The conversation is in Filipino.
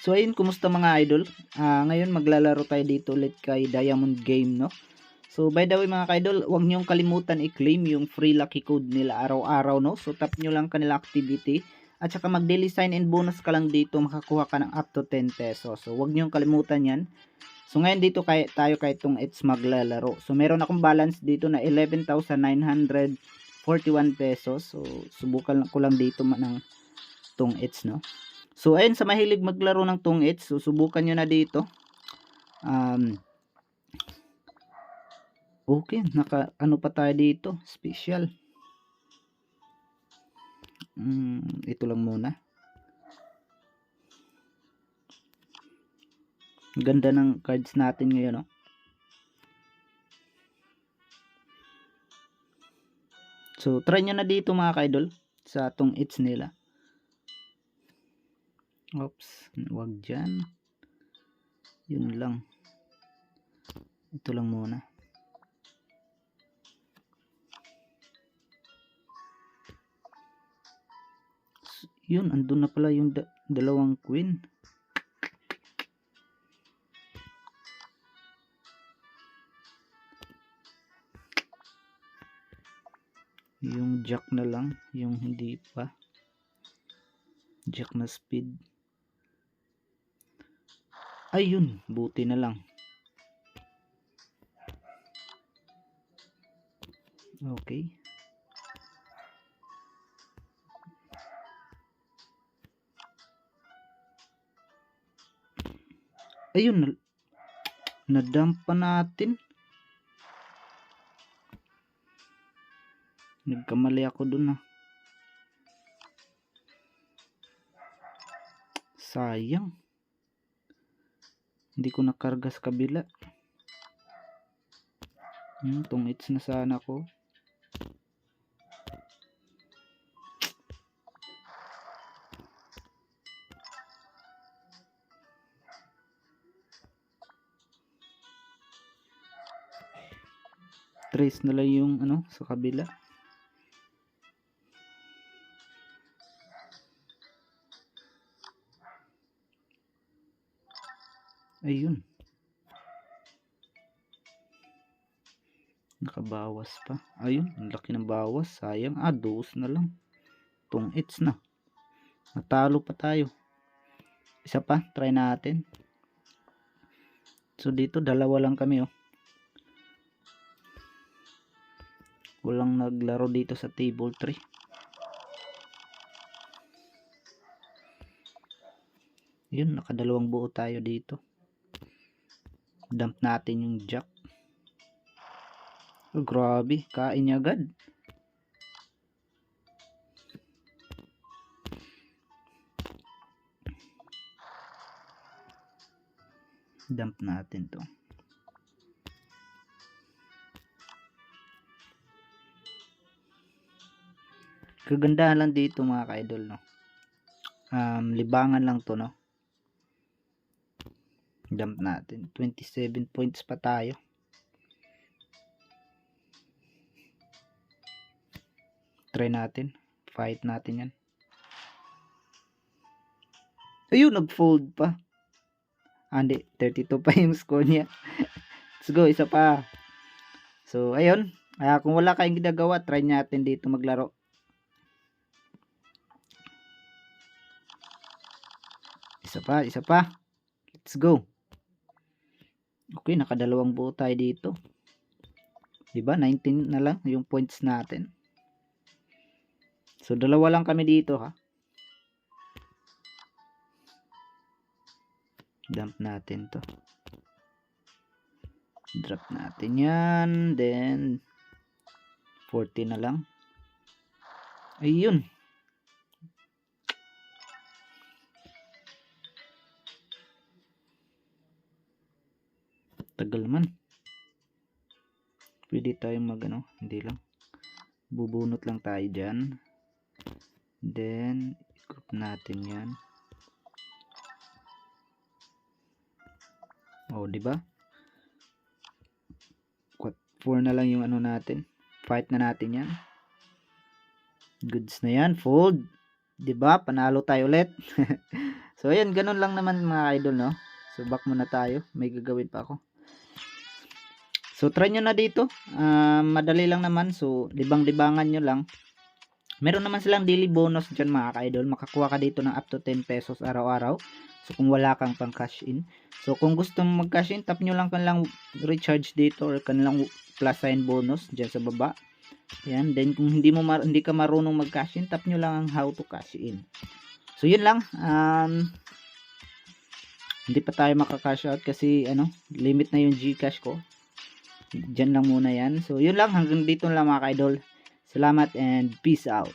So ayun, kumusta mga idol? Ngayon maglalaro tayo dito ulit kay Diamond Game, no? So by the way mga idol, huwag niyong kalimutan i-claim yung free lucky code nila araw-araw, no? So tap nyo lang kanila activity at saka mag-daily sign in bonus ka lang dito, makakuha ka ng up to 10 pesos. So huwag niyong kalimutan yan. So ngayon dito tayo kay itong It's maglalaro. So meron akong balance dito na 11,941 pesos. So subukan ko lang dito ng itong It's, no? So ayun, sa mahilig maglaro ng tong It's, susubukan nyo na dito. Okay, ano pa tayo dito, special. Ito lang muna. Ganda ng cards natin ngayon, no? So try nyo na dito mga kaidol sa tong It's nila. Oops, wag dyan. Yun lang. Ito lang muna. Yun, andun na pala yung dalawang queen. Yung jack na lang, yung hindi pa. Jack na speed. Ayun, buti na lang. Okay. Ayun, nadump pa natin. Nagkamali ako dun, sayang. Hindi ko nakarga sa kabila. Tong It's na sana ko. Trace na lang yung sa kabila. Ayun, nakabawas pa. Ayun, ang laki ng bawas, sayang. Dos na lang. Tong It's na, natalo pa tayo. Isa pa, try natin. So dito dalawa lang kami, walang naglaro dito sa table 3. Yun, nakadalawang buo tayo dito. Dump natin yung jack. Oh, grabe, kain niya agad. Dump natin to. Kagandahan lang dito mga ka-idol, no? Libangan lang to, no? Dump natin. 27 points pa tayo. Try natin. Fight natin yan. Ayun, nag-fold pa. Hindi, 32 pa yung score niya. Let's go, isa pa. So, ayun. Kung wala kayong ginagawa, try natin dito maglaro. Isa pa. Let's go. Okay, nakadalawang buo tayo dito. Diba? 19 na lang yung points natin. So, dalawa lang kami dito, ha. Dump natin to. Drop natin yan. Then, 40 na lang. Ayun. Tagal man. Pwede tayong hindi lang. Bubunot lang tayo dyan. Then, group natin yan. Oh, di ba? 4 na lang yung natin. Fight na natin yan. Goods na yan. Fold. 'Di ba? Panalo tayo ulit. So ayun, ganun lang naman mga idol, no. So back muna tayo. May gagawin pa ako. So try nyo na dito. Madali lang naman. So libang-libangan nyo lang. Meron naman silang daily bonus dyan mga ka-idol. Makakuha ka dito ng up to 10 pesos araw-araw. So kung wala kang pang cash in. So kung gusto mo mag cash in, tap nyo lang kanilang recharge dito or kanilang plus sign bonus dyan sa baba. Yan. Then kung hindi ka marunong mag cash in, tap nyo lang ang how to cash in. So yun lang. Hindi pa tayo maka-cash out kasi limit na yung GCash ko. Diyan lang muna yan. So yun lang, hanggang dito lang mga ka-idol. Salamat and peace out.